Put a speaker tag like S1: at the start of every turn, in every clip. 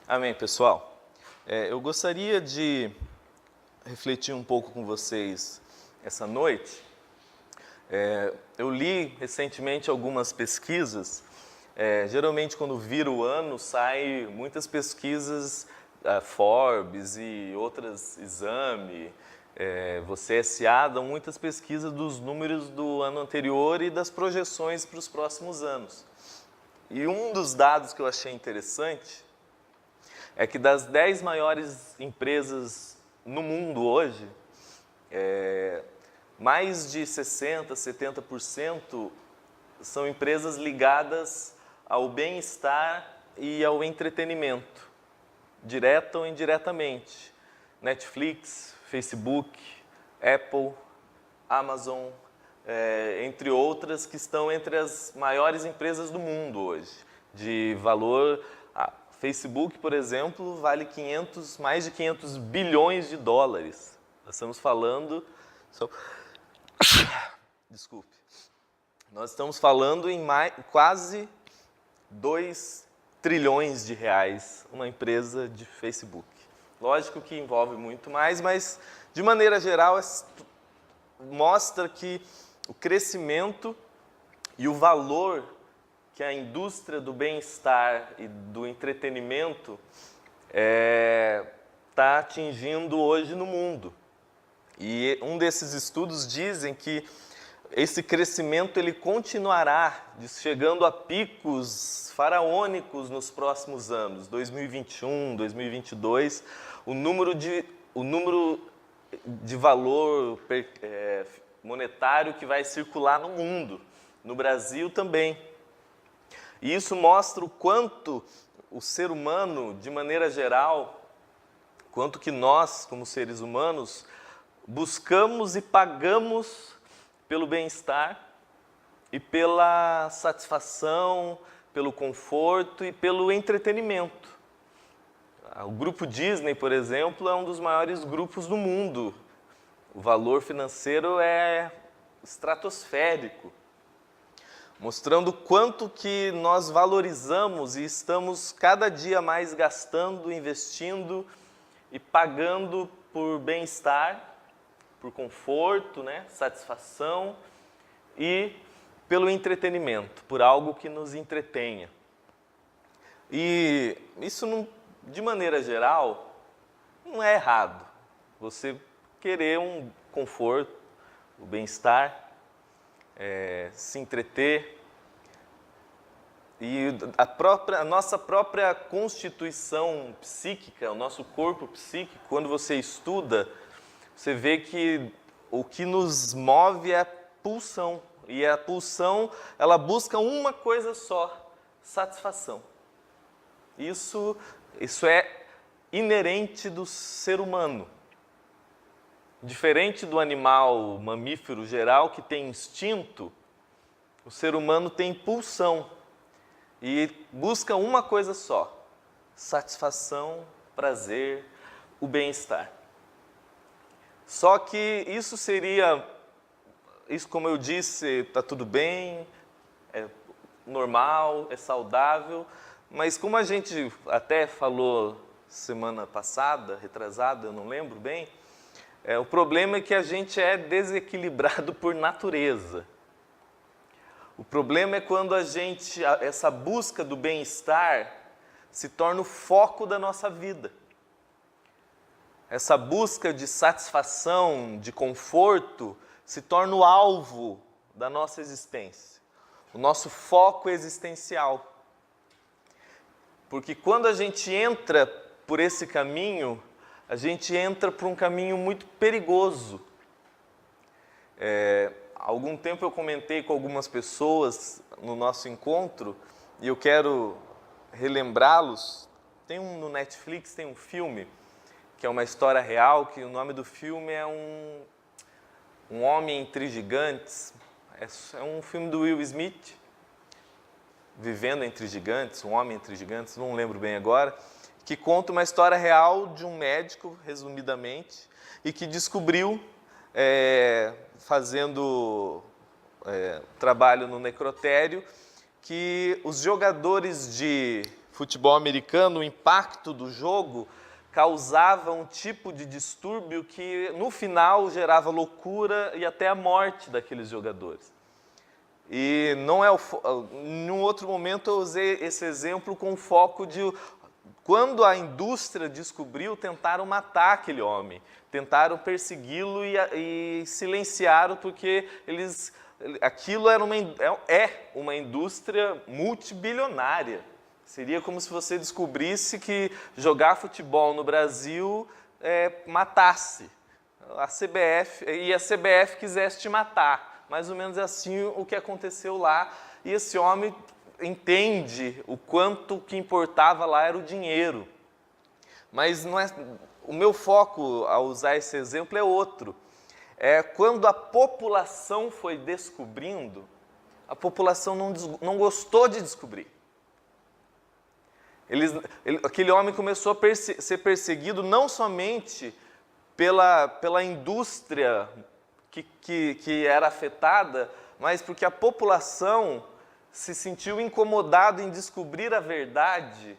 S1: Amém, pessoal. Eu gostaria de refletir um pouco com vocês essa noite. Eu li recentemente algumas pesquisas. Geralmente, quando vira o ano, saem muitas pesquisas, Forbes e outras, Exame, Você S.A., dão muitas pesquisas dos números do ano anterior e das projeções para os próximos anos. E um dos dados que eu achei interessante é que das 10 maiores empresas no mundo hoje, mais de 60%, 70% são empresas ligadas ao bem-estar e ao entretenimento, direta ou indiretamente. Netflix, Facebook, Apple, Amazon, entre outras, que estão entre as maiores empresas do mundo hoje, de valor. Facebook, por exemplo, vale mais de 500 bilhões de dólares. Nós estamos falando... Desculpe. Nós estamos falando em quase 2 trilhões de reais, uma empresa de Facebook. Lógico que envolve muito mais, mas, de maneira geral, mostra que o crescimento e o valor que a indústria do bem-estar e do entretenimento está atingindo hoje no mundo. E um desses estudos dizem que esse crescimento ele continuará, chegando a picos faraônicos nos próximos anos, 2021, 2022. O número de valor monetário que vai circular no mundo, no Brasil também. E isso mostra o quanto o ser humano, de maneira geral, quanto que nós, como seres humanos, buscamos e pagamos pelo bem-estar e pela satisfação, pelo conforto e pelo entretenimento. O grupo Disney, por exemplo, é um dos maiores grupos do mundo. O valor financeiro é estratosférico, mostrando quanto que nós valorizamos e estamos cada dia mais gastando, investindo e pagando por bem-estar, por conforto, satisfação e pelo entretenimento, por algo que nos entretenha. E isso, de maneira geral, não é errado. Você querer um conforto, o bem-estar, se entreter. E a nossa própria constituição psíquica, o nosso corpo psíquico, quando você estuda, você vê que o que nos move é a pulsão. E a pulsão, ela busca uma coisa só: satisfação. Isso é inerente do ser humano. Diferente do animal mamífero geral, que tem instinto, o ser humano tem pulsão e busca uma coisa só: satisfação, prazer, o bem-estar. Só que isso, como eu disse, está tudo bem, é normal, é saudável, mas como a gente até falou semana passada, retrasada, eu não lembro bem, o problema é que a gente é desequilibrado por natureza. O problema é quando essa busca do bem-estar se torna o foco da nossa vida. Essa busca de satisfação, de conforto, se torna o alvo da nossa existência, o nosso foco existencial. Porque quando a gente entra por esse caminho, a gente entra por um caminho muito perigoso. Há algum tempo eu comentei com algumas pessoas no nosso encontro, e eu quero relembrá-los. No Netflix tem um filme, que é uma história real, que o nome do filme é Um Homem Entre Gigantes. É um filme do Will Smith, Vivendo Entre Gigantes, Um Homem Entre Gigantes, não lembro bem agora, que conta uma história real de um médico, resumidamente, e que descobriu, fazendo trabalho no necrotério, que os jogadores de futebol americano, o impacto do jogo causava um tipo de distúrbio que, no final, gerava loucura e até a morte daqueles jogadores. E não é num outro momento eu usei esse exemplo com o foco de quando a indústria descobriu, tentaram matar aquele homem, tentaram persegui-lo e silenciaram porque aquilo era uma indústria multibilionária. Seria como se você descobrisse que jogar futebol no Brasil matasse a CBF, e a CBF quisesse te matar. Mais ou menos assim o que aconteceu lá. E esse homem entende o quanto que importava lá era o dinheiro. Mas não é, o meu foco ao usar esse exemplo é outro. Quando a população foi descobrindo, a população não gostou de descobrir. Aquele homem começou a ser perseguido não somente pela indústria que era afetada, mas porque a população se sentiu incomodada em descobrir a verdade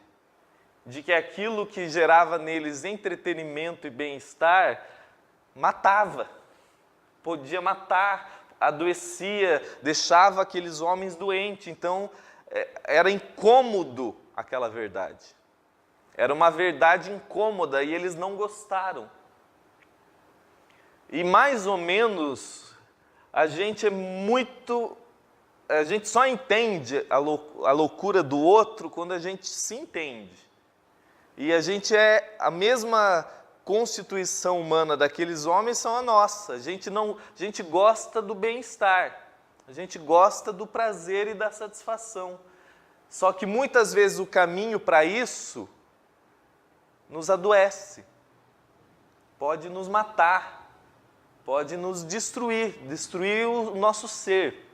S1: de que aquilo que gerava neles entretenimento e bem-estar matava, podia matar, adoecia, deixava aqueles homens doentes. Então, era incômodo aquela verdade. Era uma verdade incômoda e eles não gostaram. E mais ou menos, a gente só entende a loucura do outro quando a gente se entende. E a mesma constituição humana daqueles homens são a nossa. A gente gosta do bem-estar, a gente gosta do prazer e da satisfação. Só que muitas vezes o caminho para isso nos adoece, pode nos matar, pode nos destruir o nosso ser.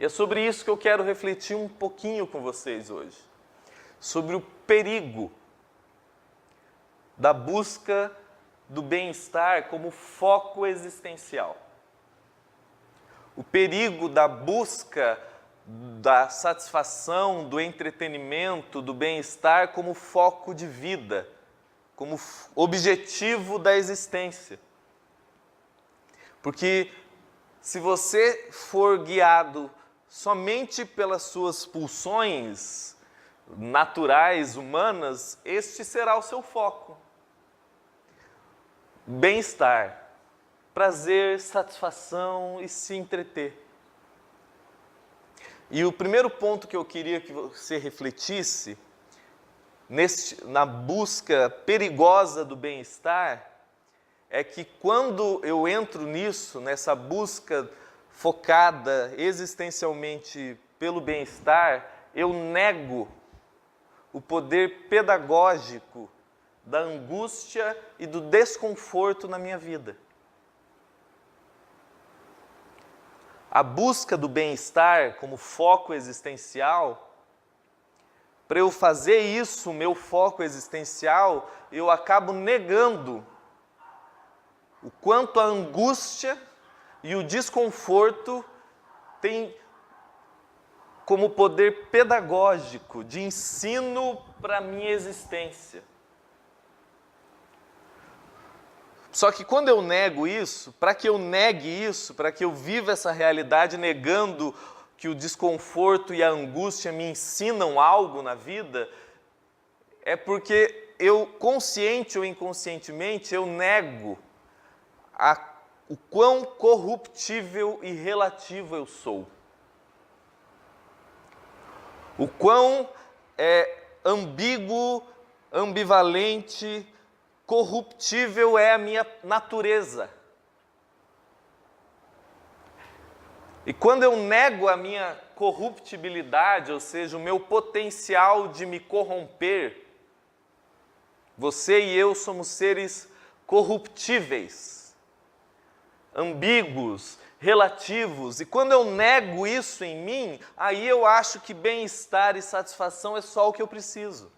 S1: E é sobre isso que eu quero refletir um pouquinho com vocês hoje. Sobre o perigo da busca do bem-estar como foco existencial. O perigo da busca da satisfação, do entretenimento, do bem-estar como foco de vida, como objetivo da existência. Porque se você for guiado somente pelas suas pulsões naturais, humanas, este será o seu foco. Bem-estar, prazer, satisfação e se entreter. E o primeiro ponto que eu queria que você refletisse, na busca perigosa do bem-estar, é que quando eu entro nisso, nessa busca focada existencialmente pelo bem-estar, eu nego o poder pedagógico da angústia e do desconforto na minha vida. A busca do bem-estar como foco existencial, para eu fazer isso, meu foco existencial, eu acabo negando o quanto a angústia e o desconforto têm como poder pedagógico, de ensino para a minha existência. Só que quando eu nego isso, para que eu negue isso, para que eu viva essa realidade negando que o desconforto e a angústia me ensinam algo na vida, é porque eu, consciente ou inconscientemente, eu nego o quão corruptível e relativo eu sou. O quão ambíguo, ambivalente, corruptível é a minha natureza. E quando eu nego a minha corruptibilidade, ou seja, o meu potencial de me corromper, você e eu somos seres corruptíveis, ambíguos, relativos. E quando eu nego isso em mim, aí eu acho que bem-estar e satisfação é só o que eu preciso.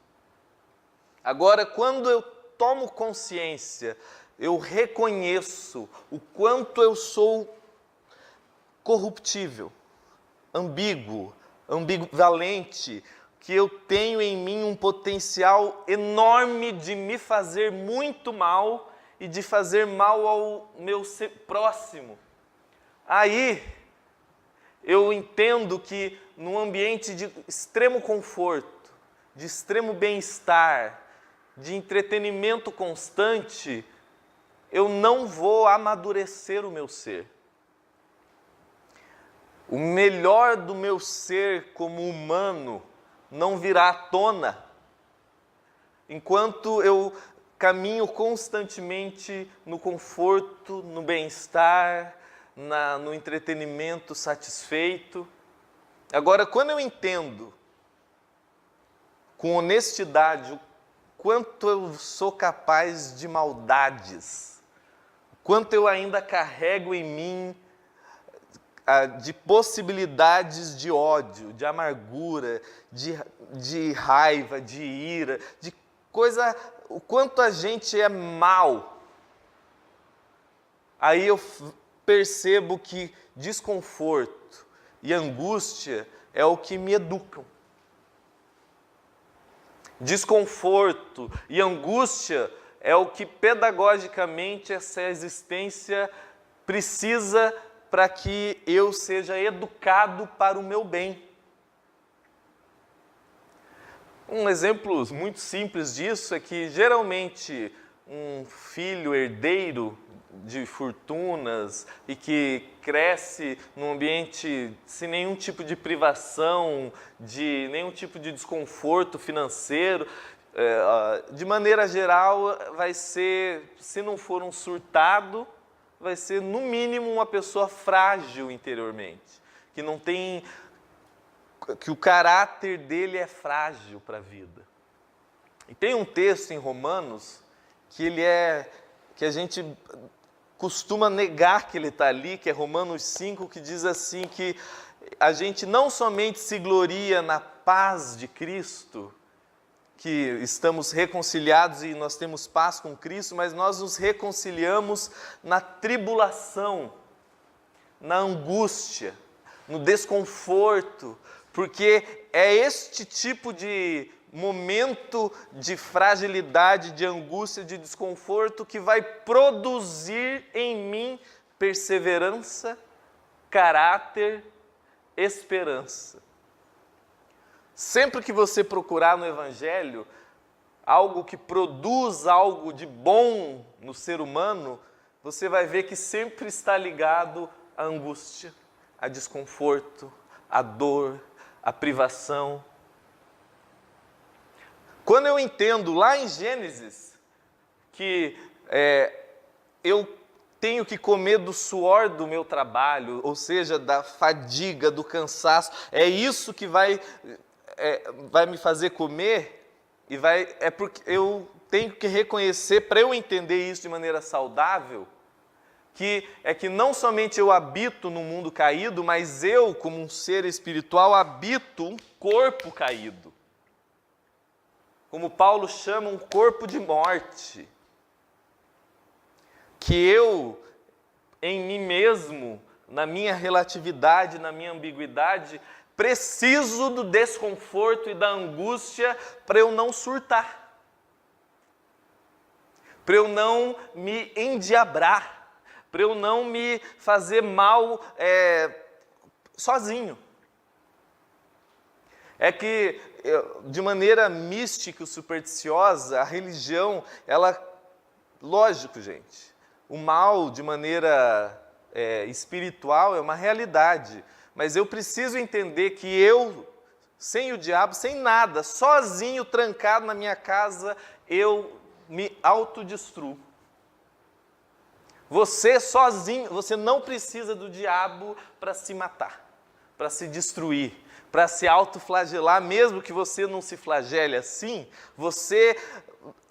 S1: Agora, quando eu tomo consciência, eu reconheço o quanto eu sou corruptível, ambíguo, ambivalente, que eu tenho em mim um potencial enorme de me fazer muito mal e de fazer mal ao meu próximo. Aí eu entendo que num ambiente de extremo conforto, de extremo bem-estar, de entretenimento constante, eu não vou amadurecer o meu ser. O melhor do meu ser como humano não virá à tona enquanto eu caminho constantemente no conforto, no bem-estar, no entretenimento satisfeito. Agora, quando eu entendo com honestidade o quanto eu sou capaz de maldades, o quanto eu ainda carrego em mim de possibilidades de ódio, de amargura, de raiva, de ira, de coisa, o quanto a gente é mal, aí eu percebo que desconforto e angústia é o que me educam. Desconforto e angústia é o que pedagogicamente essa existência precisa para que eu seja educado para o meu bem. Um exemplo muito simples disso é que, geralmente, um filho herdeiro de fortunas e que cresce num ambiente sem nenhum tipo de privação, de nenhum tipo de desconforto financeiro, de maneira geral, vai ser, se não for um surtado, vai ser, no mínimo, uma pessoa frágil interiormente, que não tem, que o caráter dele é frágil para a vida. E tem um texto em Romanos que a gente costuma negar que ele está ali, que é Romanos 5, que diz assim que a gente não somente se gloria na paz de Cristo, que estamos reconciliados e nós temos paz com Cristo, mas nós nos reconciliamos na tribulação, na angústia, no desconforto, porque é este tipo de momento de fragilidade, de angústia, de desconforto que vai produzir em mim perseverança, caráter, esperança. Sempre que você procurar no Evangelho algo que produz algo de bom no ser humano, você vai ver que sempre está ligado à angústia, a desconforto, à dor, à privação. Quando eu entendo lá em Gênesis que eu tenho que comer do suor do meu trabalho, ou seja, da fadiga, do cansaço, é isso que vai me fazer comer, é porque eu tenho que reconhecer, para eu entender isso de maneira saudável, que não somente eu habito no mundo caído, mas eu, como um ser espiritual, habito um corpo caído. Como Paulo chama, um corpo de morte. Que eu, em mim mesmo, na minha relatividade, na minha ambiguidade, preciso do desconforto e da angústia para eu não surtar. Para eu não me endiabrar. Para eu não me fazer mal sozinho. É que, de maneira mística e supersticiosa, a religião, lógico, gente, o mal, de maneira espiritual, é uma realidade. Mas eu preciso entender que eu, sem o diabo, sem nada, sozinho, trancado na minha casa, eu me autodestruo. Você sozinho, você não precisa do diabo para se matar, para se destruir, para se autoflagelar, mesmo que você não se flagele assim, você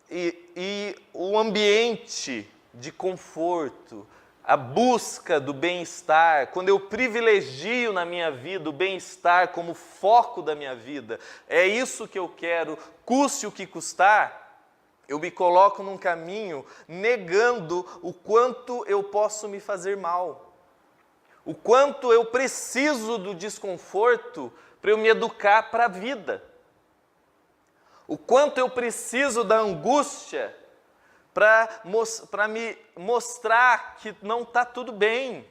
S1: e o ambiente de conforto, a busca do bem-estar, quando eu privilegio na minha vida o bem-estar como foco da minha vida, é isso que eu quero, custe o que custar, eu me coloco num caminho negando o quanto eu posso me fazer mal, o quanto eu preciso do desconforto para eu me educar para a vida. O quanto eu preciso da angústia para me mostrar que não está tudo bem.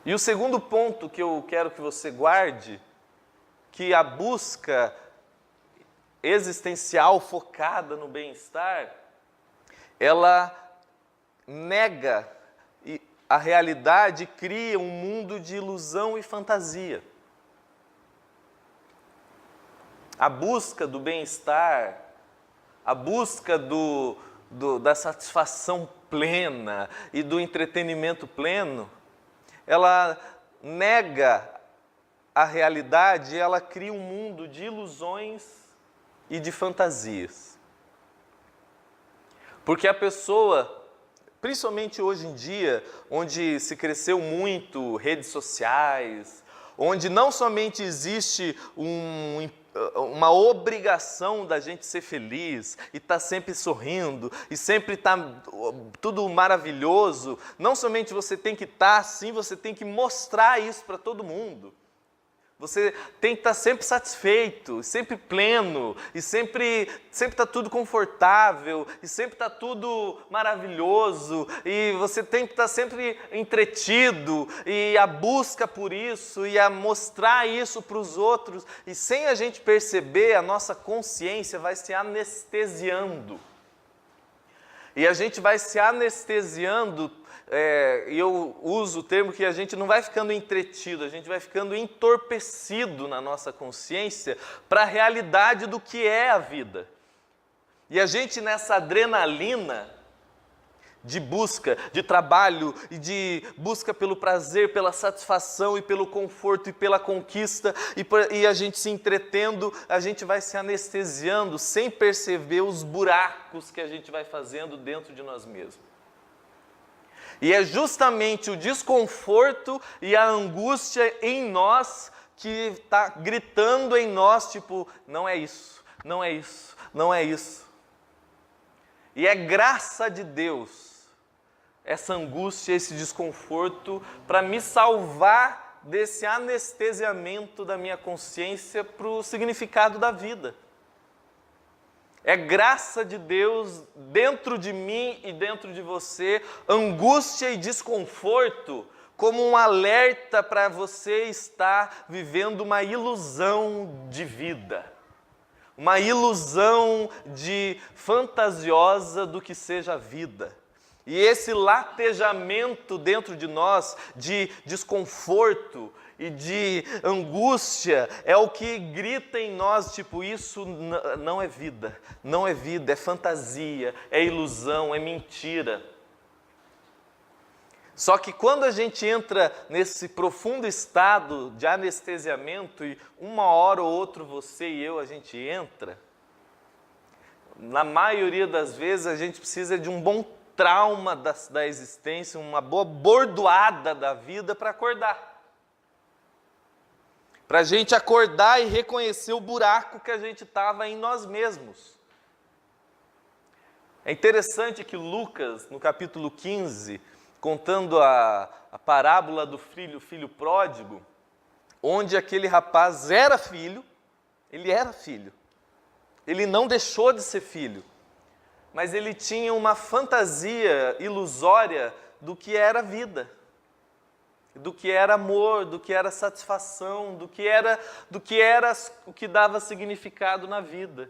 S1: E o segundo ponto que eu quero que você guarde, que a busca existencial focada no bem-estar, ela nega a realidade e cria um mundo de ilusão e fantasia. A busca do bem-estar, a busca da satisfação plena e do entretenimento pleno, ela nega a realidade, ela cria um mundo de ilusões e de fantasias. Porque a pessoa, principalmente hoje em dia, onde se cresceu muito redes sociais, onde não somente existe uma obrigação da gente ser feliz e estar sempre sorrindo e sempre estar tudo maravilhoso, não somente você tem que estar assim, você tem que mostrar isso para todo mundo. Você tem que estar sempre satisfeito, sempre pleno, e sempre está tudo confortável, e sempre está tudo maravilhoso, e você tem que estar sempre entretido, e a busca por isso, e a mostrar isso para os outros, e sem a gente perceber, a nossa consciência vai se anestesiando. E a gente vai se anestesiando, e eu uso o termo que a gente não vai ficando entretido, a gente vai ficando entorpecido na nossa consciência para a realidade do que é a vida. E a gente nessa adrenalina de busca, de trabalho e de busca pelo prazer, pela satisfação e pelo conforto e pela conquista e a gente se entretendo, a gente vai se anestesiando sem perceber os buracos que a gente vai fazendo dentro de nós mesmos. E é justamente o desconforto e a angústia em nós que está gritando em nós, tipo, não é isso, não é isso, não é isso. E é graça de Deus essa angústia, esse desconforto, para me salvar desse anestesiamento da minha consciência para o significado da vida. É graça de Deus dentro de mim e dentro de você, angústia e desconforto, como um alerta para você estar vivendo uma ilusão de vida. Uma ilusão fantasiosa do que seja a vida. E esse latejamento dentro de nós de desconforto e de angústia é o que grita em nós, tipo, isso não é vida, não é vida, é fantasia, é ilusão, é mentira. Só que quando a gente entra nesse profundo estado de anestesiamento e uma hora ou outra você e eu, a gente entra, na maioria das vezes a gente precisa de um bom trauma da existência, uma boa bordoada da vida para acordar. Para a gente acordar e reconhecer o buraco que a gente estava em nós mesmos. É interessante que Lucas, no capítulo 15, contando a parábola do filho pródigo, onde aquele rapaz era filho, ele era filho. Ele não deixou de ser filho, mas ele tinha uma fantasia ilusória do que era vida, do que era amor, do que era satisfação, do que era o que dava significado na vida.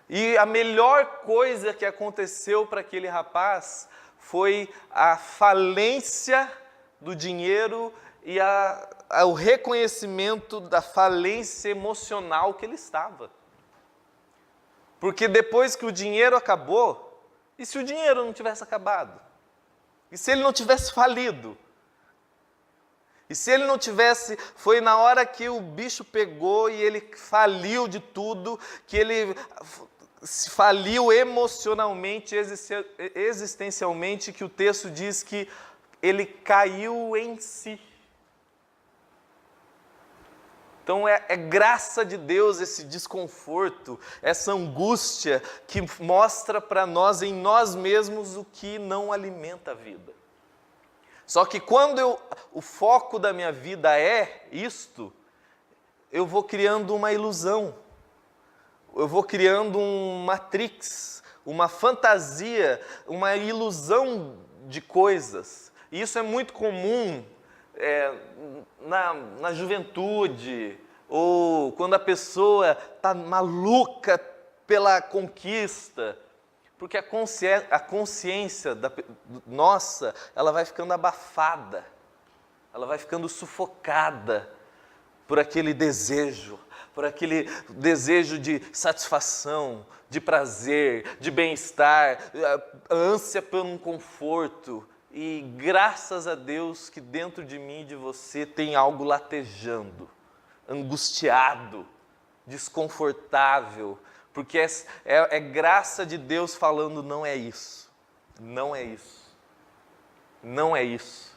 S1: E a melhor coisa que aconteceu para aquele rapaz foi a falência do dinheiro e o reconhecimento da falência emocional que ele estava. Porque depois que o dinheiro acabou, e se o dinheiro não tivesse acabado? E se ele não tivesse falido? E se ele não tivesse, foi na hora que o bicho pegou e ele faliu de tudo, que ele faliu emocionalmente, existencialmente, que o texto diz que ele caiu em si. Então é graça de Deus esse desconforto, essa angústia que mostra para nós, em nós mesmos, o que não alimenta a vida. Só que quando o foco da minha vida é isto, eu vou criando uma ilusão, eu vou criando um matrix, uma fantasia, uma ilusão de coisas. E isso é muito comum na juventude, ou quando a pessoa está maluca pela conquista, porque a consciência nossa, ela vai ficando abafada, ela vai ficando sufocada por aquele desejo de satisfação, de prazer, de bem-estar, a ânsia por um conforto. E graças a Deus que dentro de mim e de você tem algo latejando, angustiado, desconfortável, porque é graça de Deus falando: não é isso, não é isso, não é isso.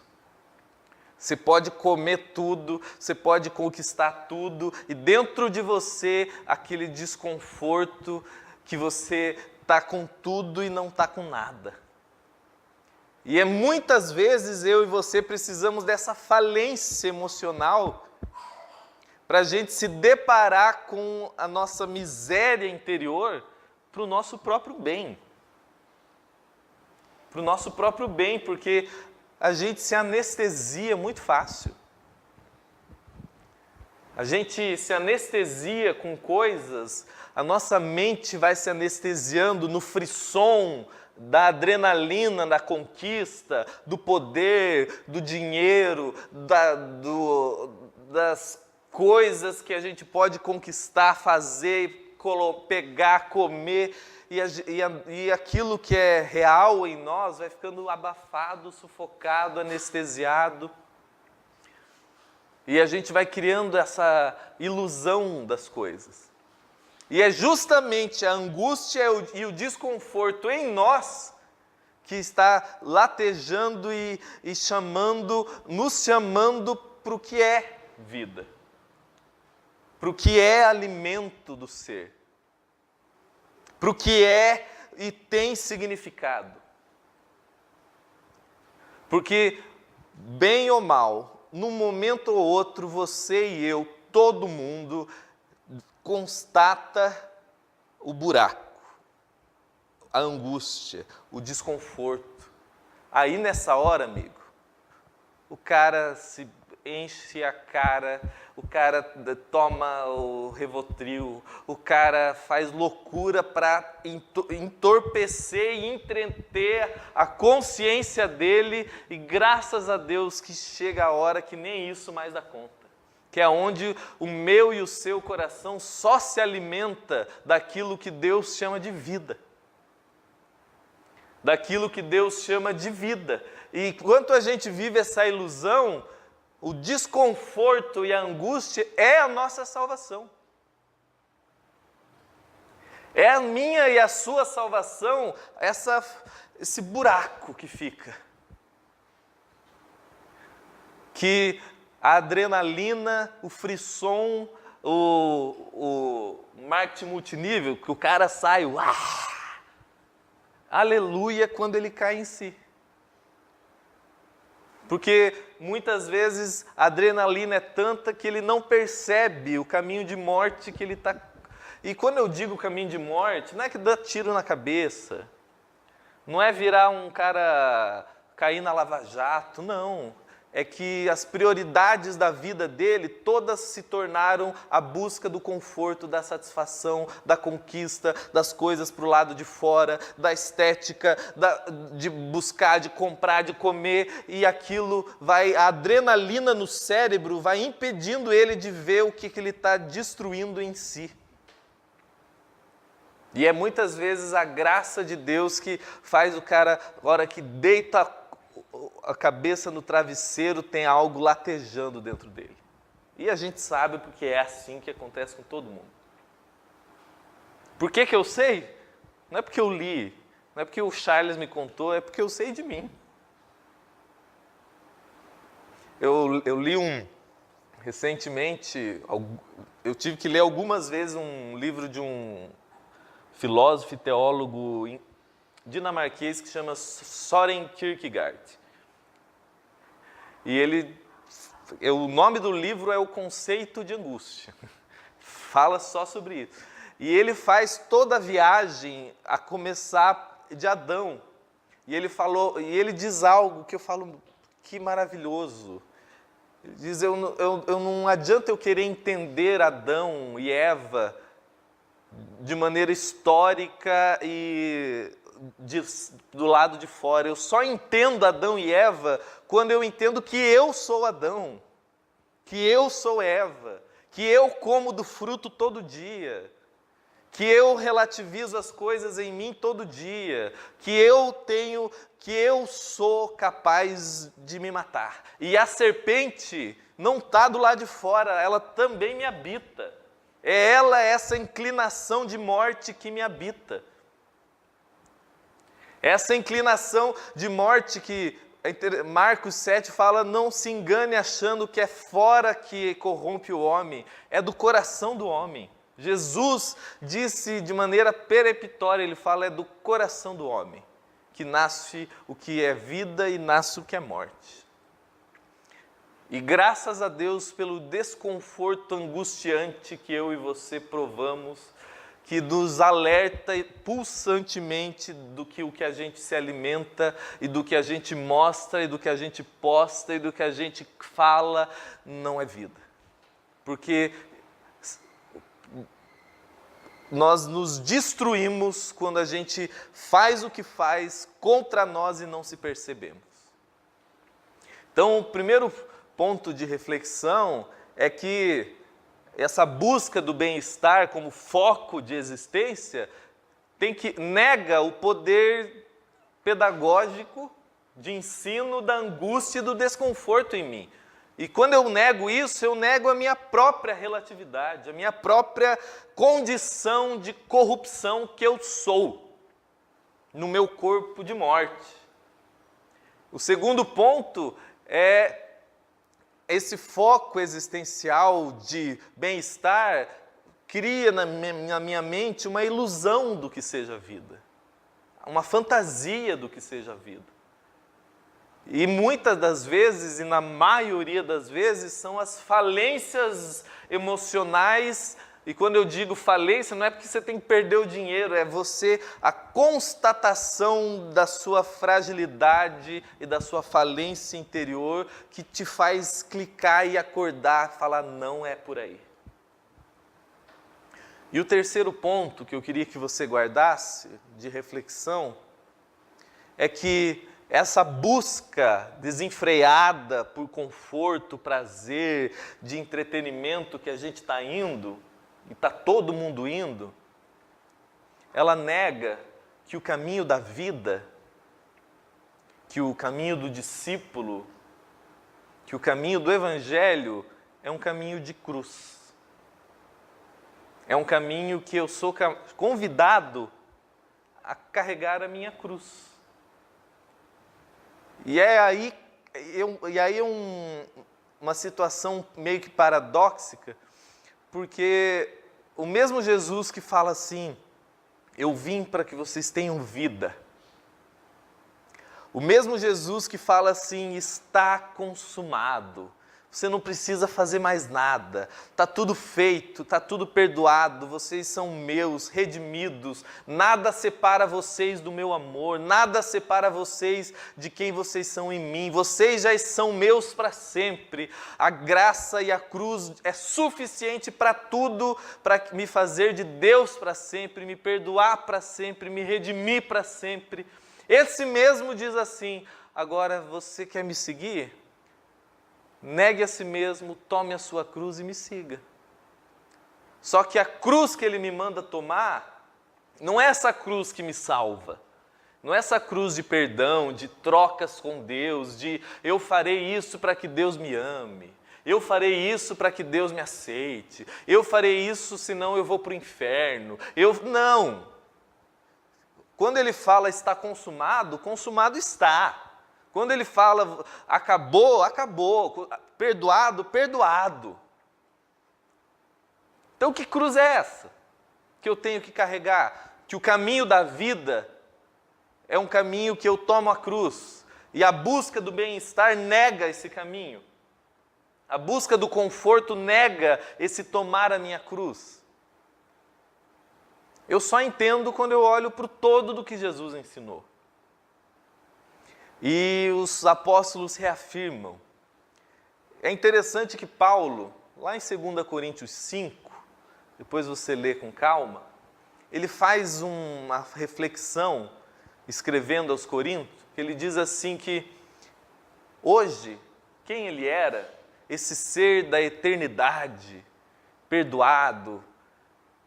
S1: Você pode comer tudo, você pode conquistar tudo, e dentro de você aquele desconforto que você está com tudo e não está com nada. E muitas vezes eu e você precisamos dessa falência emocional para a gente se deparar com a nossa miséria interior para o nosso próprio bem. Para o nosso próprio bem, porque a gente se anestesia muito fácil. A gente se anestesia com coisas, a nossa mente vai se anestesiando no frisson da adrenalina, da conquista, do poder, do dinheiro, das coisas que a gente pode conquistar, fazer, pegar, comer, e aquilo que é real em nós vai ficando abafado, sufocado, anestesiado. E a gente vai criando essa ilusão das coisas. E é justamente a angústia e o desconforto em nós que está latejando e nos chamando para o que é vida, para o que é alimento do ser, para o que é e tem significado. Porque, bem ou mal, num momento ou outro, você e eu, todo mundo, constata o buraco, a angústia, o desconforto. Aí nessa hora, amigo, o cara se enche a cara, o cara toma o Rivotril, o cara faz loucura para entorpecer e entreter a consciência dele, e graças a Deus que chega a hora que nem isso mais dá conta. Que é onde o meu e o seu coração só se alimenta daquilo que Deus chama de vida. Daquilo que Deus chama de vida. E enquanto a gente vive essa ilusão, o desconforto e a angústia é a nossa salvação. É a minha e a sua salvação, esse buraco que fica. Que a adrenalina, o frisson, o marketing multinível, que o cara sai, aleluia, quando ele cai em si. Porque muitas vezes a adrenalina é tanta que ele não percebe o caminho de morte que ele está. E quando eu digo caminho de morte, não é que dá tiro na cabeça, não é virar um cara, cair na lava-jato, não. É que as prioridades da vida dele, todas se tornaram a busca do conforto, da satisfação, da conquista, das coisas para o lado de fora, da estética, de buscar, de comprar, de comer, e aquilo a adrenalina no cérebro vai impedindo ele de ver o que ele está destruindo em si. E é muitas vezes a graça de Deus que faz o cara, na hora que deita a cabeça no travesseiro, tem algo latejando dentro dele. E a gente sabe porque é assim que acontece com todo mundo. Por que eu sei? Não é porque eu li, não é porque o Charles me contou, é porque eu sei de mim. Eu li recentemente, eu tive que ler algumas vezes um livro de um filósofo e teólogo dinamarquês que se chama Søren Kierkegaard. E ele O nome do livro é O Conceito de Angústia. Fala só sobre isso. E ele faz toda a viagem a começar de Adão. E ele diz algo que eu falo, que maravilhoso. Ele diz, não adianta eu querer entender Adão e Eva de maneira histórica e do lado de fora. Eu só entendo Adão e Eva quando eu entendo que eu sou Adão, que eu sou Eva, que eu como do fruto todo dia, que eu relativizo as coisas em mim todo dia, que eu sou capaz de me matar. E a serpente não está do lado de fora, ela também me habita. É ela, essa inclinação de morte que me habita. Essa inclinação de morte que Marcos 7 fala, não se engane achando que é fora que corrompe o homem, é do coração do homem. Jesus disse de maneira peremptória, ele fala, é do coração do homem, que nasce o que é vida e nasce o que é morte. E graças a Deus pelo desconforto angustiante que eu e você provamos, que nos alerta pulsantemente do que o que a gente se alimenta, e do que a gente mostra, e do que a gente posta, e do que a gente fala, não é vida. Porque nós nos destruímos quando a gente faz o que faz contra nós e não se percebemos. Então, o primeiro ponto de reflexão é que essa busca do bem-estar como foco de existência nega o poder pedagógico de ensino da angústia e do desconforto em mim. E quando eu nego isso, eu nego a minha própria relatividade, a minha própria condição de corrupção que eu sou no meu corpo de morte. O segundo ponto é esse foco existencial de bem-estar cria na minha mente uma ilusão do que seja vida, uma fantasia do que seja vida. E muitas das vezes, e na maioria das vezes, são as falências emocionais. E quando eu digo falência, não é porque você tem que perder o dinheiro, é a constatação da sua fragilidade e da sua falência interior que te faz clicar e acordar, falar, não é por aí. E o terceiro ponto que eu queria que você guardasse de reflexão é que essa busca desenfreada por conforto, prazer, de entretenimento que a gente está indo, e está todo mundo indo, ela nega que o caminho da vida, que o caminho do discípulo, que o caminho do Evangelho é um caminho de cruz. É um caminho que eu sou convidado a carregar a minha cruz. E aí uma situação meio que paradoxica, porque o mesmo Jesus que fala assim, eu vim para que vocês tenham vida. O mesmo Jesus que fala assim, está consumado. Você não precisa fazer mais nada, está tudo feito, está tudo perdoado, vocês são meus, redimidos, nada separa vocês do meu amor, nada separa vocês de quem vocês são em mim, vocês já são meus para sempre, a graça e a cruz é suficiente para tudo, para me fazer de Deus para sempre, me perdoar para sempre, me redimir para sempre. Esse mesmo diz assim, agora você quer me seguir? Negue a si mesmo, tome a sua cruz e me siga. Só que a cruz que ele me manda tomar, não é essa cruz que me salva. Não é essa cruz de perdão, de trocas com Deus, de eu farei isso para que Deus me ame. Eu farei isso para que Deus me aceite. Eu farei isso, senão eu vou para o inferno. Não. Quando ele fala está consumado, consumado está. Quando ele fala, acabou, acabou, perdoado, perdoado. Então que cruz é essa que eu tenho que carregar? Que o caminho da vida é um caminho que eu tomo a cruz. E a busca do bem-estar nega esse caminho. A busca do conforto nega esse tomar a minha cruz. Eu só entendo quando eu olho para o todo do que Jesus ensinou. E os apóstolos reafirmam. É interessante que Paulo, lá em 2 Coríntios 5, depois você lê com calma, ele faz uma reflexão, escrevendo aos Coríntios, que ele diz assim que hoje, quem ele era, esse ser da eternidade, perdoado,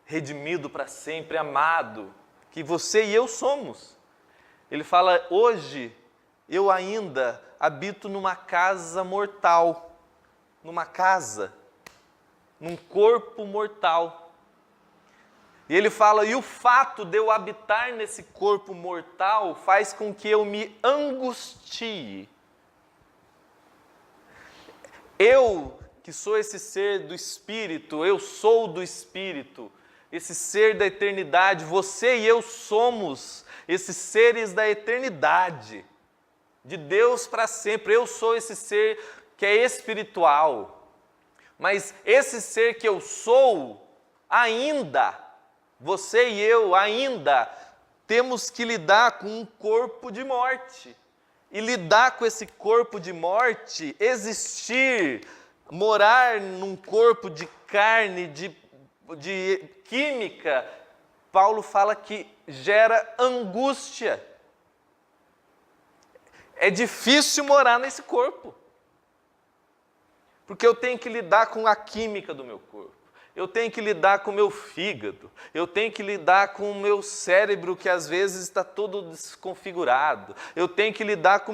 S1: redimido para sempre, amado, que você e eu somos. Ele fala, hoje eu ainda habito numa casa mortal, numa casa, num corpo mortal. E ele fala, e o fato de eu habitar nesse corpo mortal faz com que eu me angustie. Eu, que sou esse ser do Espírito, eu sou do Espírito, esse ser da eternidade, você e eu somos esses seres da eternidade, de Deus para sempre. Eu sou esse ser que é espiritual, mas esse ser que eu sou, ainda, você e eu ainda temos que lidar com um corpo de morte. E lidar com esse corpo de morte, existir, morar num corpo de carne, de química, Paulo fala que gera angústia. É difícil morar nesse corpo, porque eu tenho que lidar com a química do meu corpo, eu tenho que lidar com o meu fígado, eu tenho que lidar com o meu cérebro que às vezes está todo desconfigurado, eu tenho que lidar com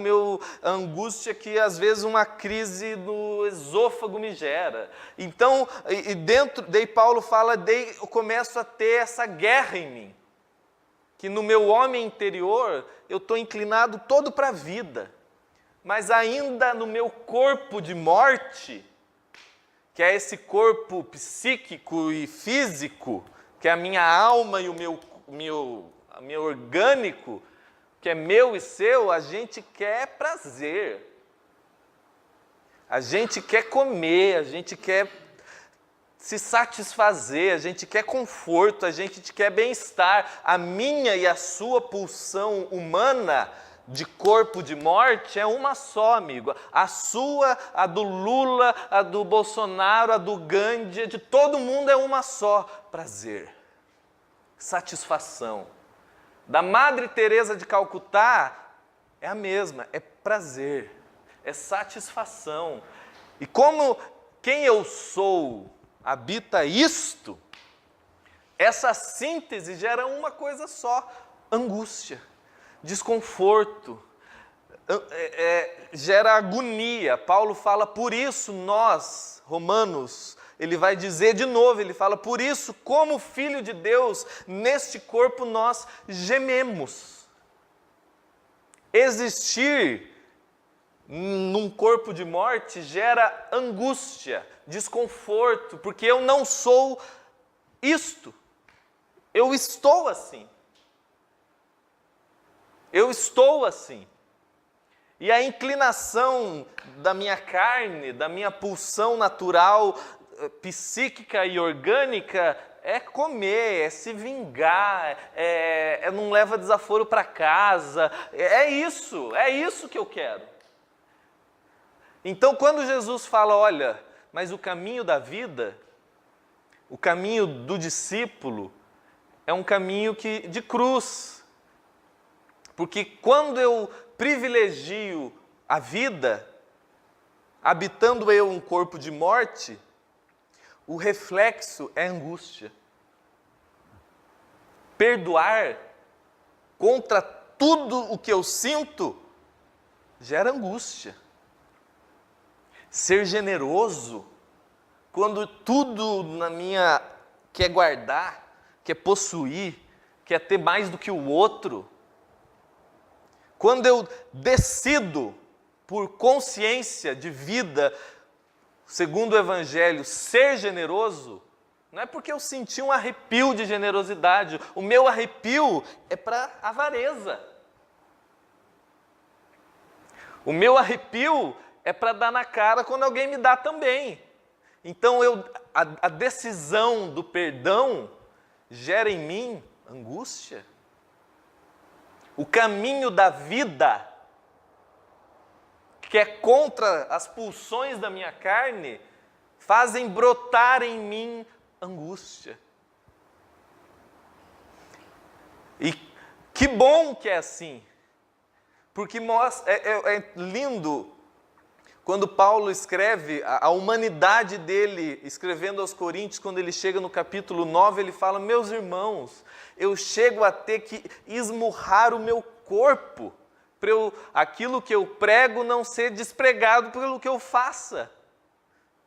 S1: a angústia que às vezes uma crise no esôfago me gera. Então, daí Paulo fala, daí eu começo a ter essa guerra em mim, que no meu homem interior eu estou inclinado todo para a vida, mas ainda no meu corpo de morte, que é esse corpo psíquico e físico, que é a minha alma e o meu orgânico, que é meu e seu, a gente quer prazer. A gente quer comer, a gente quer se satisfazer, a gente quer conforto, a gente quer bem-estar. A minha e a sua pulsão humana de corpo de morte é uma só, amigo. A sua, a do Lula, a do Bolsonaro, a do Gandhi, de todo mundo é uma só. Prazer, satisfação. Da Madre Teresa de Calcutá é a mesma, é prazer, é satisfação. E como quem eu sou habita isto, essa síntese gera uma coisa só, angústia. Desconforto, gera agonia. Paulo fala, por isso nós, Romanos, ele vai dizer de novo, ele fala, por isso, como filho de Deus, neste corpo nós gememos. Existir num corpo de morte gera angústia, desconforto, porque eu não sou isto, eu estou assim. Eu estou assim. E a inclinação da minha carne, da minha pulsão natural, psíquica e orgânica, é comer, é se vingar, não leva desaforo para casa. É isso que eu quero. Então, quando Jesus fala, olha, mas o caminho da vida, o caminho do discípulo, é um caminho de cruz. Porque quando eu privilegio a vida, habitando eu um corpo de morte, o reflexo é angústia. Perdoar contra tudo o que eu sinto gera angústia. Ser generoso, quando tudo na minha quer guardar, quer possuir, quer ter mais do que o outro, quando eu decido, por consciência de vida, segundo o Evangelho, ser generoso, não é porque eu senti um arrepio de generosidade. O meu arrepio é para avareza. O meu arrepio é para dar na cara quando alguém me dá também. Então a decisão do perdão gera em mim angústia. O caminho da vida, que é contra as pulsões da minha carne, fazem brotar em mim angústia. E que bom que é assim, porque é lindo quando Paulo escreve a humanidade dele, escrevendo aos Coríntios, quando ele chega no capítulo 9, ele fala: meus irmãos, eu chego a ter que esmurrar o meu corpo, para aquilo que eu prego não ser despregado pelo que eu faça.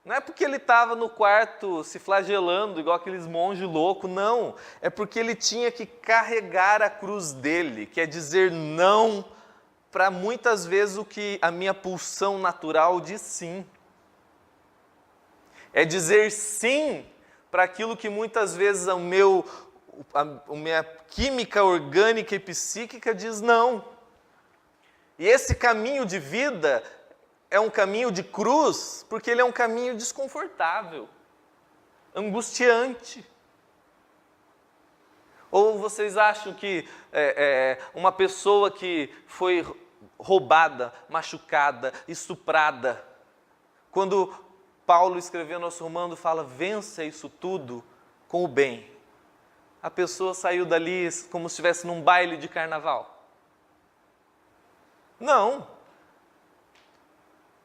S1: Não é porque ele estava no quarto se flagelando, igual aqueles monges loucos, não. É porque ele tinha que carregar a cruz dele, quer dizer não para muitas vezes o que a minha pulsão natural diz sim. É dizer sim para aquilo que muitas vezes a minha química orgânica e psíquica diz não. E esse caminho de vida é um caminho de cruz, porque ele é um caminho desconfortável, angustiante. Ou vocês acham que uma pessoa que foi roubada, machucada, estuprada, quando Paulo escrevendo aos Romanos fala: vença isso tudo com o bem, a pessoa saiu dali como se estivesse num baile de carnaval? Não.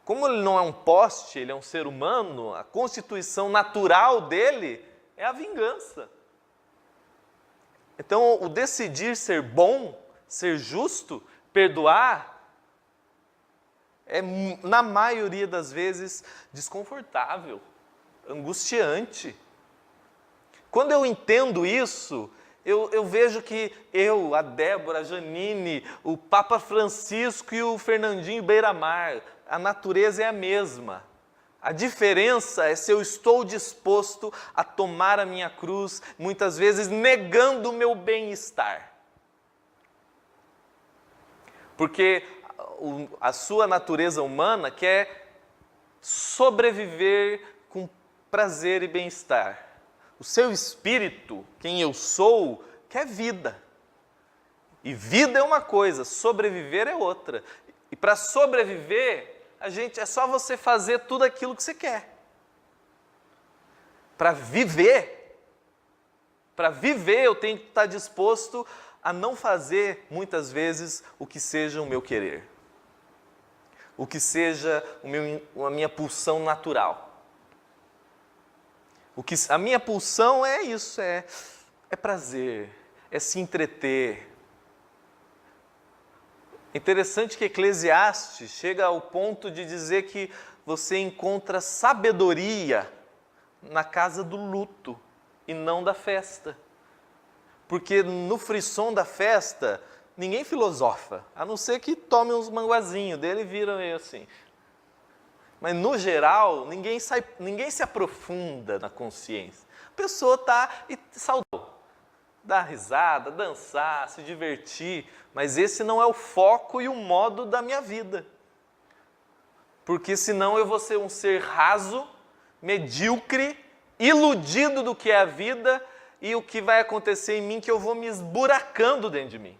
S1: Como ele não é um poste, ele é um ser humano, a constituição natural dele é a vingança. Então, o decidir ser bom, ser justo, perdoar, é, na maioria das vezes, desconfortável, angustiante. Quando eu entendo isso, eu vejo que a Débora, a Janine, o Papa Francisco e o Fernandinho Beiramar, a natureza é a mesma. A diferença é se eu estou disposto a tomar a minha cruz, muitas vezes negando o meu bem-estar. Porque a sua natureza humana quer sobreviver com prazer e bem-estar. O seu espírito, quem eu sou, quer vida. E vida é uma coisa, sobreviver é outra. E para sobreviver, é só você fazer tudo aquilo que você quer. Para viver eu tenho que estar disposto a não fazer, muitas vezes, o que seja o meu querer. O que seja a minha pulsão natural. A minha pulsão é isso, é prazer, é se entreter. Interessante que Eclesiastes chega ao ponto de dizer que você encontra sabedoria na casa do luto e não da festa. Porque no frisson da festa, ninguém filosofa, a não ser que tome uns manguazinhos dele e vira meio assim. Mas no geral, ninguém se aprofunda na consciência. A pessoa está saudável. Dar risada, dançar, se divertir, mas esse não é o foco e o modo da minha vida. Porque senão eu vou ser um ser raso, medíocre, iludido do que é a vida, e o que vai acontecer em mim é que eu vou me esburacando dentro de mim.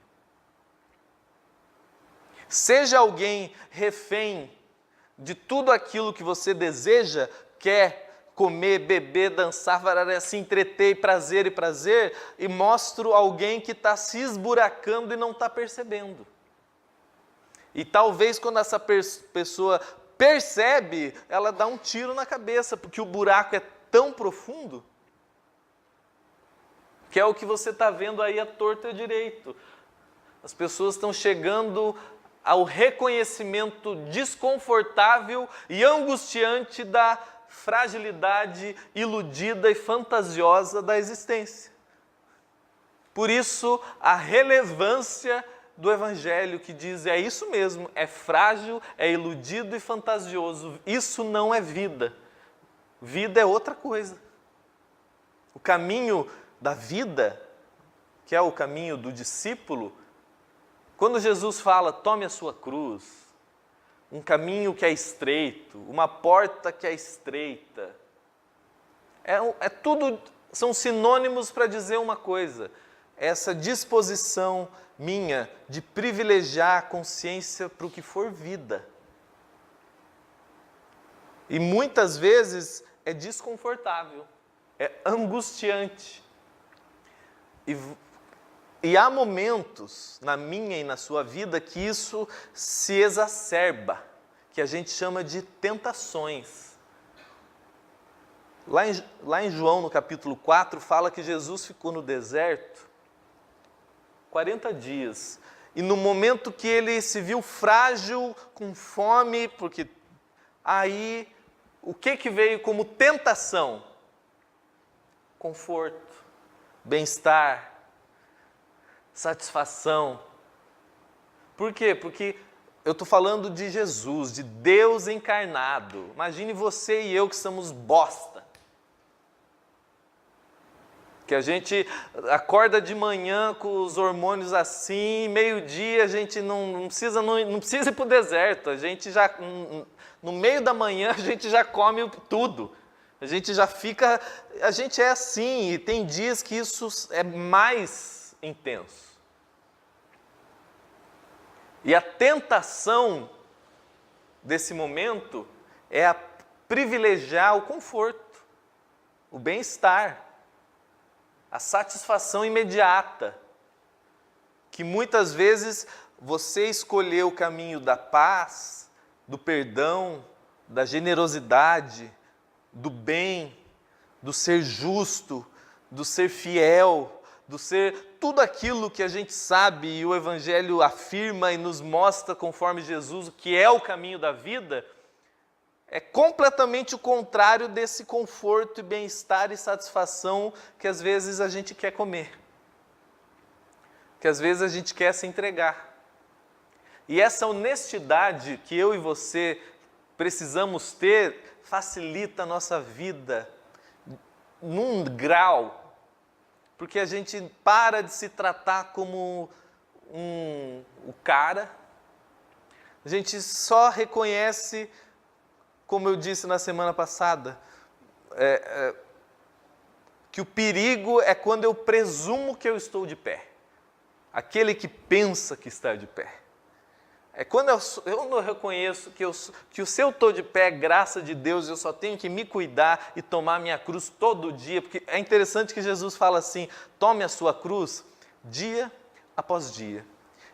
S1: Seja alguém refém de tudo aquilo que você deseja, quer comer, beber, dançar, se entreter, prazer, e mostro alguém que está se esburacando e não está percebendo. E talvez quando essa pessoa percebe, ela dá um tiro na cabeça, porque o buraco é tão profundo, que é o que você está vendo aí à torta e à direito. As pessoas estão chegando ao reconhecimento desconfortável e angustiante da fragilidade iludida e fantasiosa da existência. Por isso, a relevância do Evangelho que diz, é isso mesmo, é frágil, é iludido e fantasioso. Isso não é vida. Vida é outra coisa. O caminho da vida, que é o caminho do discípulo, quando Jesus fala, tome a sua cruz, um caminho que é estreito, uma porta que é estreita. Tudo, são sinônimos para dizer uma coisa: essa disposição minha de privilegiar a consciência para o que for vida. E muitas vezes é desconfortável, é angustiante. E há momentos na minha e na sua vida que isso se exacerba, que a gente chama de tentações. Lá em João, no capítulo 4, fala que Jesus ficou no deserto 40 dias. E no momento que ele se viu frágil, com fome, porque aí o que veio como tentação? Conforto, bem-estar, satisfação. Por quê? Porque eu estou falando de Jesus, de Deus encarnado. Imagine você e eu que somos bosta. Que a gente acorda de manhã com os hormônios assim, meio-dia a gente não precisa ir para o deserto. A gente já, no meio da manhã, a gente já come tudo. A gente já fica, a gente é assim, e tem dias que isso é mais intenso. E a tentação desse momento é a privilegiar o conforto, o bem-estar, a satisfação imediata, que muitas vezes você escolheu o caminho da paz, do perdão, da generosidade, do bem, do ser justo, do ser fiel, do ser tudo aquilo que a gente sabe e o Evangelho afirma e nos mostra conforme Jesus o que é o caminho da vida, é completamente o contrário desse conforto e bem-estar e satisfação que às vezes a gente quer comer, que às vezes a gente quer se entregar. E essa honestidade que eu e você precisamos ter facilita a nossa vida num grau, porque a gente para de se tratar como o cara, a gente só reconhece, como eu disse na semana passada, que o perigo é quando eu presumo que eu estou de pé. Aquele que pensa que está de pé. É quando eu não reconheço que se eu estou de pé, é graça de Deus, eu só tenho que me cuidar e tomar minha cruz todo dia. Porque é interessante que Jesus fala assim: tome a sua cruz dia após dia.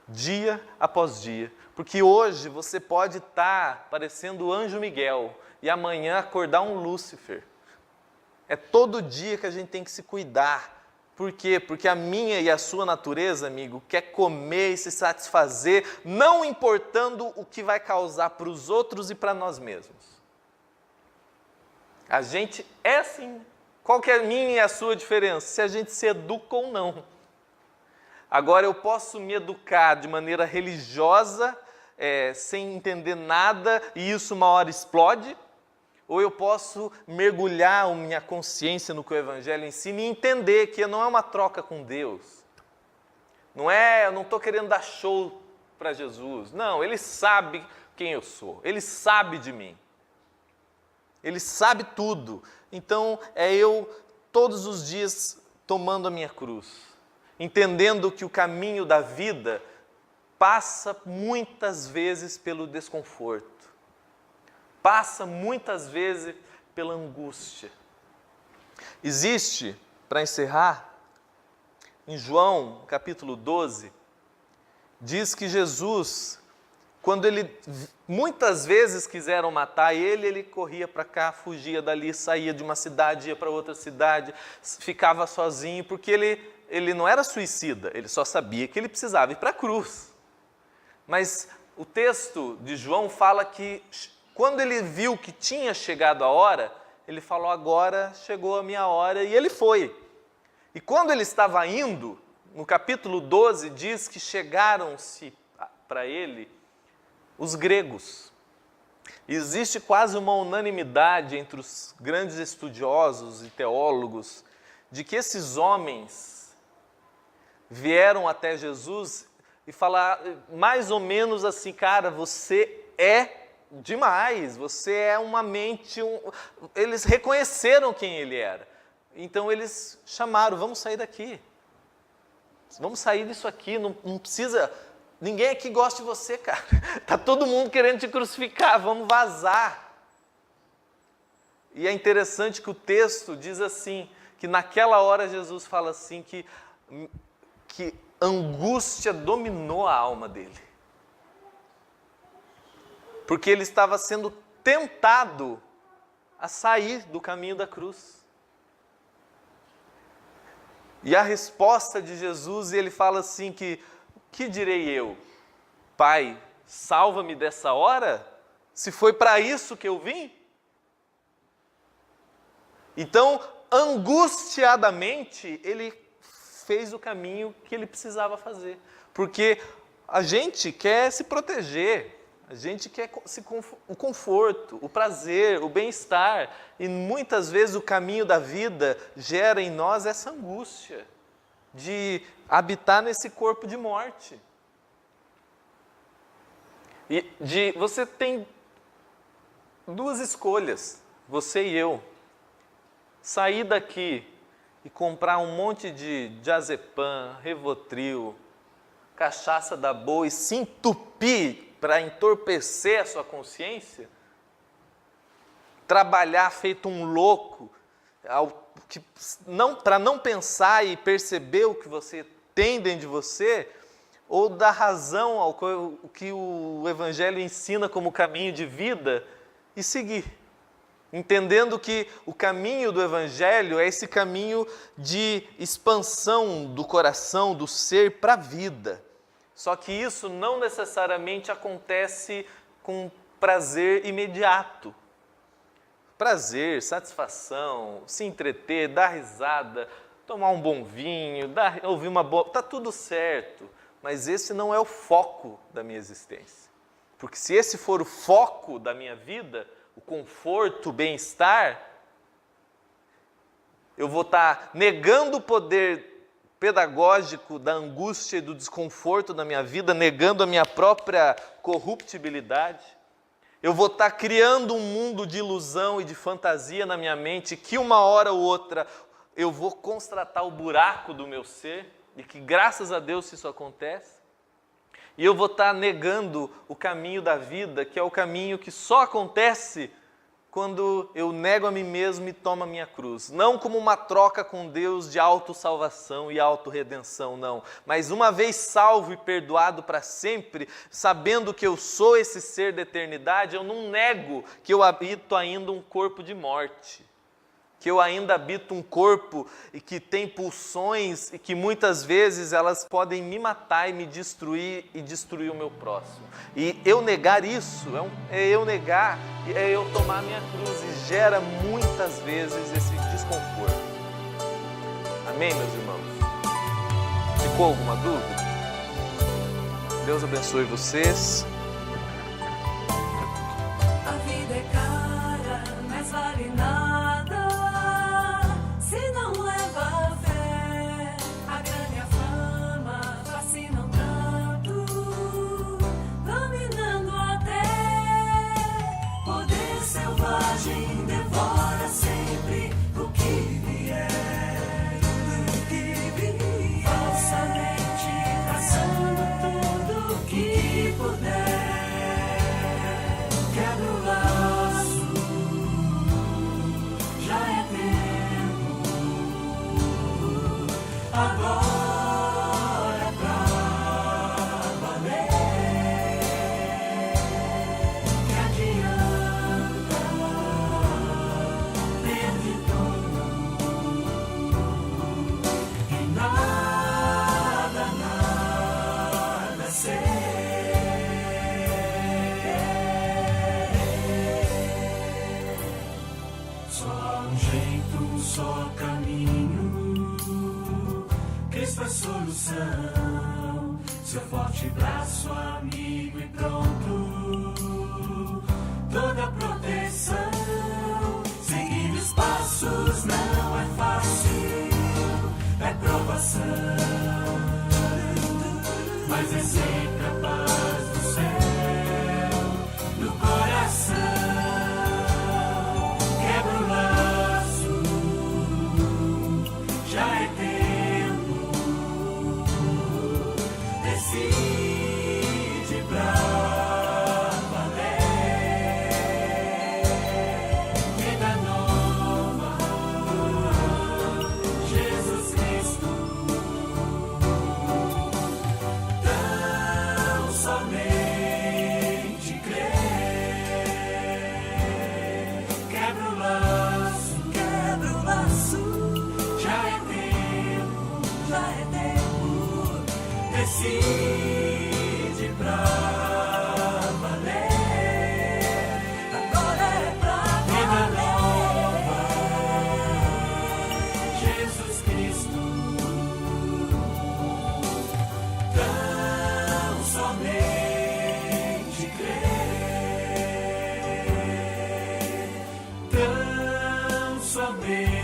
S1: Dia após dia. Porque hoje você pode estar parecendo o anjo Miguel e amanhã acordar um Lúcifer. É todo dia que a gente tem que se cuidar. Por quê? Porque a minha e a sua natureza, amigo, quer comer e se satisfazer, não importando o que vai causar para os outros e para nós mesmos. A gente é assim. Qual que é a minha e a sua diferença? Se a gente se educa ou não. Agora, eu posso me educar de maneira religiosa, sem entender nada, e isso uma hora explode, ou eu posso mergulhar a minha consciência no que o Evangelho ensina e entender que não é uma troca com Deus. Eu não estou querendo dar show para Jesus. Não, Ele sabe quem eu sou, Ele sabe de mim. Ele sabe tudo. Então, é eu todos os dias tomando a minha cruz, entendendo que o caminho da vida passa muitas vezes pelo desconforto, passa muitas vezes pela angústia. Existe, para encerrar, em João capítulo 12, diz que Jesus, quando muitas vezes quiseram matar ele corria para cá, fugia dali, saía de uma cidade, ia para outra cidade, ficava sozinho, porque ele não era suicida, ele só sabia que ele precisava ir para a cruz. Mas o texto de João fala que quando ele viu que tinha chegado a hora, ele falou: agora chegou a minha hora, e ele foi. E quando ele estava indo, no capítulo 12 diz que chegaram-se para ele os gregos. Existe quase uma unanimidade entre os grandes estudiosos e teólogos de que esses homens vieram até Jesus e falaram mais ou menos assim: cara, você é demais, você é uma mente... Eles reconheceram quem ele era. Então eles chamaram, vamos sair daqui. Vamos sair disso aqui, não precisa... Ninguém aqui gosta de você, cara. Está todo mundo querendo te crucificar, vamos vazar. E é interessante que o texto diz assim, que naquela hora Jesus fala assim, que angústia dominou a alma dele. Porque ele estava sendo tentado a sair do caminho da cruz. E a resposta de Jesus, ele fala assim que direi eu? Pai, salva-me dessa hora? Se foi para isso que eu vim? Então, angustiadamente, ele fez o caminho que ele precisava fazer. Porque a gente quer se proteger, a gente quer o conforto, o prazer, o bem-estar. E muitas vezes o caminho da vida gera em nós essa angústia de habitar nesse corpo de morte. Você tem duas escolhas, você e eu. Sair daqui e comprar um monte de diazepam, Rivotril, cachaça da boa e se entupir para entorpecer a sua consciência, trabalhar feito um louco, para não pensar e perceber o que você tem dentro de você, ou dar razão ao que o Evangelho ensina como caminho de vida e seguir. Entendendo que o caminho do Evangelho é esse caminho de expansão do coração, do ser para a vida. Só que isso não necessariamente acontece com prazer imediato. Prazer, satisfação, se entreter, dar risada, tomar um bom vinho, ouvir uma boa... Está tudo certo, mas esse não é o foco da minha existência. Porque se esse for o foco da minha vida, o conforto, o bem-estar, eu vou estar negando o poder pedagógico da angústia e do desconforto da minha vida, negando a minha própria corruptibilidade. Eu vou estar criando um mundo de ilusão e de fantasia na minha mente, que uma hora ou outra eu vou constatar o buraco do meu ser, e que graças a Deus isso acontece. E eu vou estar negando o caminho da vida, que é o caminho que só acontece quando eu nego a mim mesmo e tomo a minha cruz. Não como uma troca com Deus de autossalvação e autorredenção, não. Mas uma vez salvo e perdoado para sempre, sabendo que eu sou esse ser da eternidade, eu não nego que eu habito ainda um corpo de morte. Que eu ainda habito um corpo e que tem pulsões e que muitas vezes elas podem me matar e me destruir e destruir o meu próximo. E eu negar isso, é eu tomar a minha cruz e gera muitas vezes esse desconforto. Amém, meus irmãos? Ficou alguma dúvida? Deus abençoe vocês.
S2: A vida é cara, mas vale nada. Se não leva a fé, a grana e a fama fascinam tanto, dominando até. Poder selvagem devora sempre o que vier, falsamente traçando tudo que puder. Quebra o laço, já é tempo. Agora é pra valer. Que adianta ter de tudo e nada ser. Só um jeito, um só caminho. Cristo é solução, seu forte braço, amigo e pronto, toda proteção. Seguir os passos não é fácil, é provação, mas é sempre a paz do céu no coração. decide pra valer. Agora é pra vida nova. Jesus Cristo, tão somente crer, tão somente